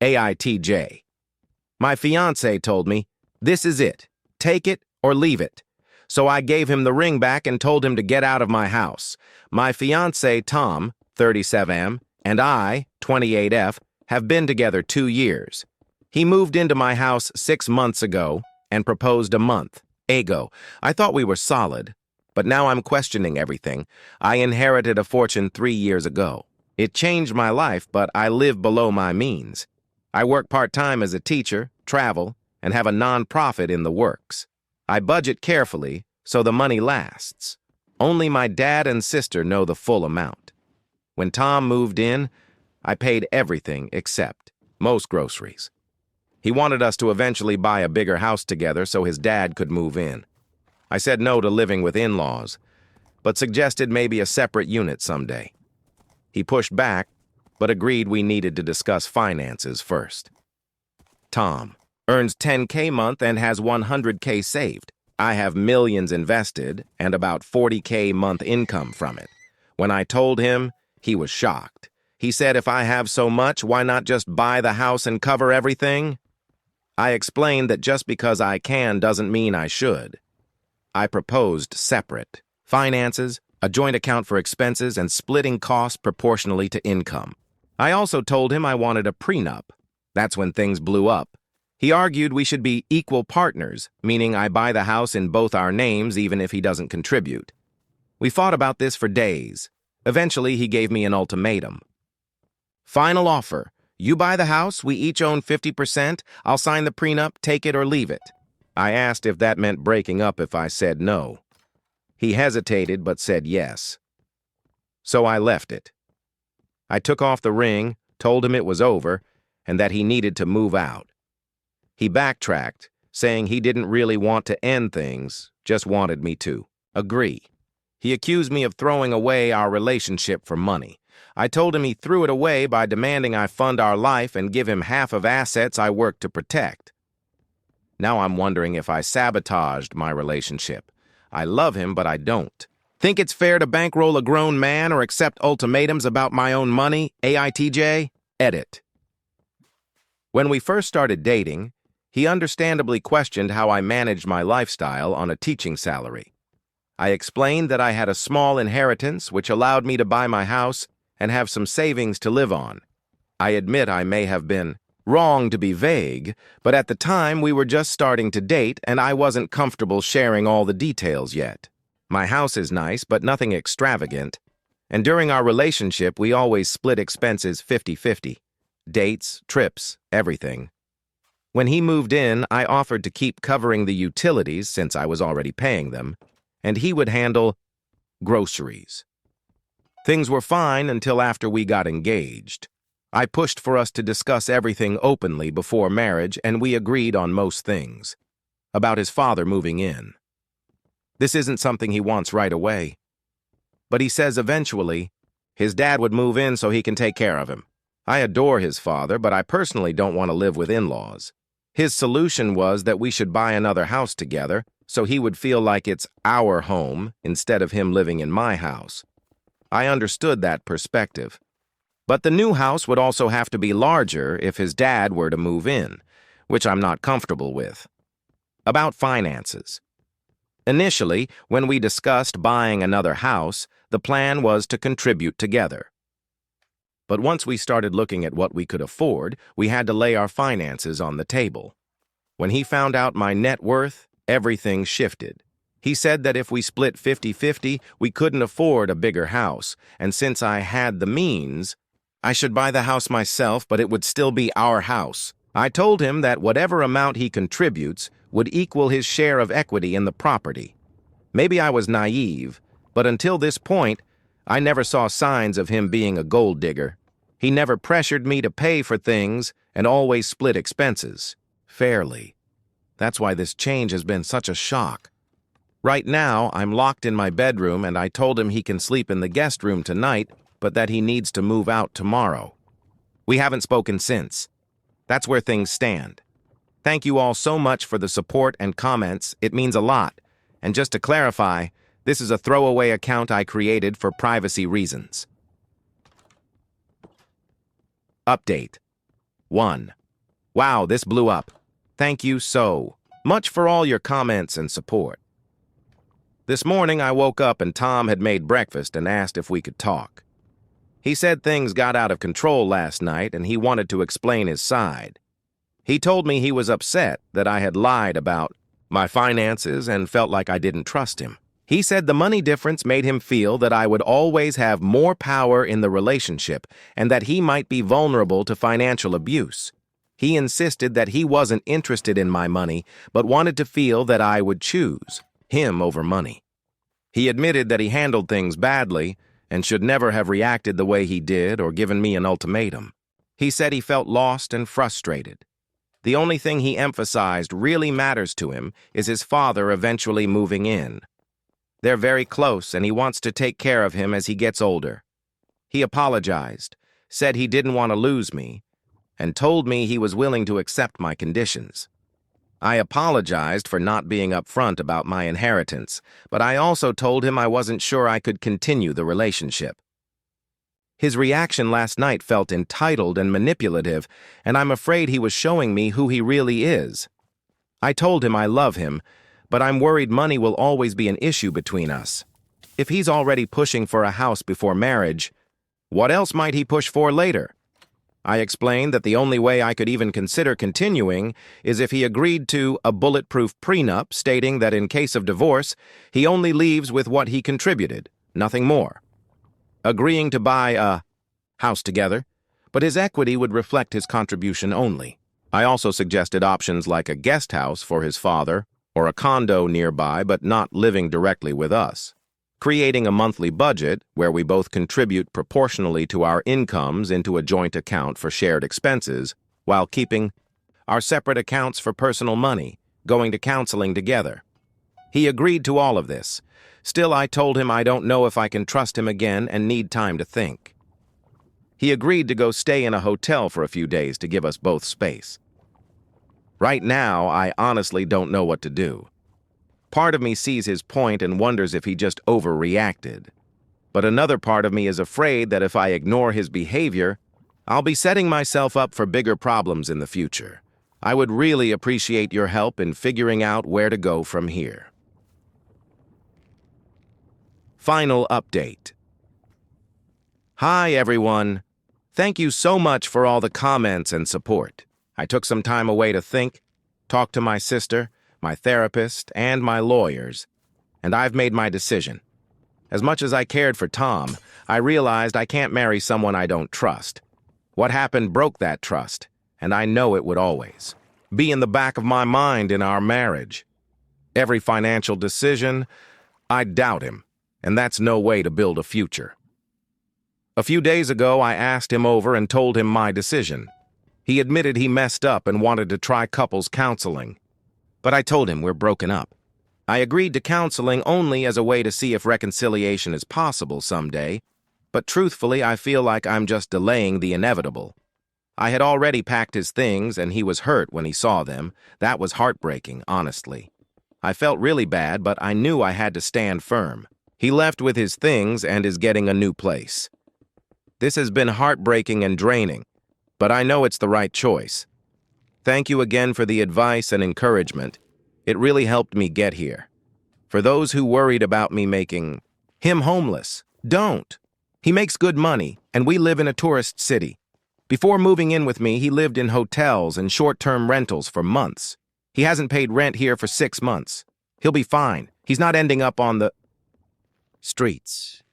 AITJ. My fiancé told me, "This is it. Take it or leave it." So I gave him the ring back and told him to get out of my house. My fiancé, Tom, 37M, and I, 28F, have been together 2 years. He moved into my house 6 months ago and proposed a month ago. I thought we were solid, but now I'm questioning everything. I inherited a fortune 3 years ago. It changed my life, but I live below my means. I work part-time as a teacher, travel, and have a non-profit in the works. I budget carefully, so the money lasts. Only my dad and sister know the full amount. When Tom moved in, I paid everything except most groceries. He wanted us to eventually buy a bigger house together so his dad could move in. I said no to living with in-laws, but suggested maybe a separate unit someday. He pushed back, but agreed we needed to discuss finances first. Tom earns $10K a month and has $100K saved. I have millions invested and about $40K a month income from it. When I told him, he was shocked. He said, "If I have so much, why not just buy the house and cover everything?" I explained that just because I can doesn't mean I should. I proposed separate finances, a joint account for expenses, and splitting costs proportionally to income. I also told him I wanted a prenup. That's when things blew up. He argued we should be equal partners, meaning I buy the house in both our names even if he doesn't contribute. We fought about this for days. Eventually, he gave me an ultimatum. Final offer. You buy the house, we each own 50%, I'll sign the prenup, take it or leave it. I asked if that meant breaking up if I said no. He hesitated but said yes. So I left it. I took off the ring, told him it was over, and that he needed to move out. He backtracked, saying he didn't really want to end things, just wanted me to agree. He accused me of throwing away our relationship for money. I told him he threw it away by demanding I fund our life and give him half of assets I work to protect. Now I'm wondering if I sabotaged my relationship. I love him, but I don't. Think it's fair to bankroll a grown man or accept ultimatums about my own money? AITJ? Edit. When we first started dating, he understandably questioned how I managed my lifestyle on a teaching salary. I explained that I had a small inheritance which allowed me to buy my house and have some savings to live on. I admit I may have been wrong to be vague, but at the time we were just starting to date and I wasn't comfortable sharing all the details yet. My house is nice, but nothing extravagant, and during our relationship we always split expenses 50-50. Dates, trips, everything. When he moved in, I offered to keep covering the utilities since I was already paying them, and he would handle groceries. Things were fine until after we got engaged. I pushed for us to discuss everything openly before marriage, and we agreed on most things. About his father moving in. This isn't something he wants right away. But he says eventually, his dad would move in so he can take care of him. I adore his father, but I personally don't want to live with in-laws. His solution was that we should buy another house together, so he would feel like it's our home instead of him living in my house. I understood that perspective. But the new house would also have to be larger if his dad were to move in, which I'm not comfortable with. About finances. Initially, when we discussed buying another house, the plan was to contribute together. But once we started looking at what we could afford, we had to lay our finances on the table. When he found out my net worth, everything shifted. He said that if we split 50-50, we couldn't afford a bigger house, and since I had the means, I should buy the house myself, but it would still be our house. I told him that whatever amount he contributes would equal his share of equity in the property. Maybe I was naive, but until this point, I never saw signs of him being a gold digger. He never pressured me to pay for things and always split expenses fairly. That's why this change has been such a shock. Right now, I'm locked in my bedroom and I told him he can sleep in the guest room tonight, but that he needs to move out tomorrow. We haven't spoken since. That's where things stand. Thank you all so much for the support and comments. It means a lot. And just to clarify, this is a throwaway account I created for privacy reasons. Update. 1. Wow, this blew up. Thank you so much for all your comments and support. This morning I woke up and Tom had made breakfast and asked if we could talk. He said things got out of control last night and he wanted to explain his side. He told me he was upset that I had lied about my finances and felt like I didn't trust him. He said the money difference made him feel that I would always have more power in the relationship and that he might be vulnerable to financial abuse. He insisted that he wasn't interested in my money, but wanted to feel that I would choose him over money. He admitted that he handled things badly and should never have reacted the way he did or given me an ultimatum. He said he felt lost and frustrated. The only thing he emphasized really matters to him is his father eventually moving in. They're very close and he wants to take care of him as he gets older. He apologized, said he didn't want to lose me, and told me he was willing to accept my conditions. I apologized for not being upfront about my inheritance, but I also told him I wasn't sure I could continue the relationship. His reaction last night felt entitled and manipulative, and I'm afraid he was showing me who he really is. I told him I love him, but I'm worried money will always be an issue between us. If he's already pushing for a house before marriage, what else might he push for later? I explained that the only way I could even consider continuing is if he agreed to a bulletproof prenup stating that in case of divorce, he only leaves with what he contributed, nothing more. Agreeing to buy a house together, but his equity would reflect his contribution only. I also suggested options like a guest house for his father or a condo nearby but not living directly with us. Creating a monthly budget where we both contribute proportionally to our incomes into a joint account for shared expenses while keeping our separate accounts for personal money, going to counseling together. He agreed to all of this. Still, I told him I don't know if I can trust him again and need time to think. He agreed to go stay in a hotel for a few days to give us both space. Right now, I honestly don't know what to do. Part of me sees his point and wonders if he just overreacted. But another part of me is afraid that if I ignore his behavior, I'll be setting myself up for bigger problems in the future. I would really appreciate your help in figuring out where to go from here. Final update. Hi, everyone. Thank you so much for all the comments and support. I took some time away to think, talk to my sister, my therapist, and my lawyers, and I've made my decision. As much as I cared for Tom, I realized I can't marry someone I don't trust. What happened broke that trust, and I know it would always be in the back of my mind in our marriage. Every financial decision, I doubt him, and that's no way to build a future. A few days ago, I asked him over and told him my decision. He admitted he messed up and wanted to try couples counseling. But I told him we're broken up. I agreed to counseling only as a way to see if reconciliation is possible someday, but truthfully, I feel like I'm just delaying the inevitable. I had already packed his things and he was hurt when he saw them. That was heartbreaking, honestly. I felt really bad, but I knew I had to stand firm. He left with his things and is getting a new place. This has been heartbreaking and draining, but I know it's the right choice. Thank you again for the advice and encouragement. It really helped me get here. For those who worried about me making him homeless, don't. He makes good money, and we live in a tourist city. Before moving in with me, he lived in hotels and short-term rentals for months. He hasn't paid rent here for 6 months. He'll be fine. He's not ending up on the streets.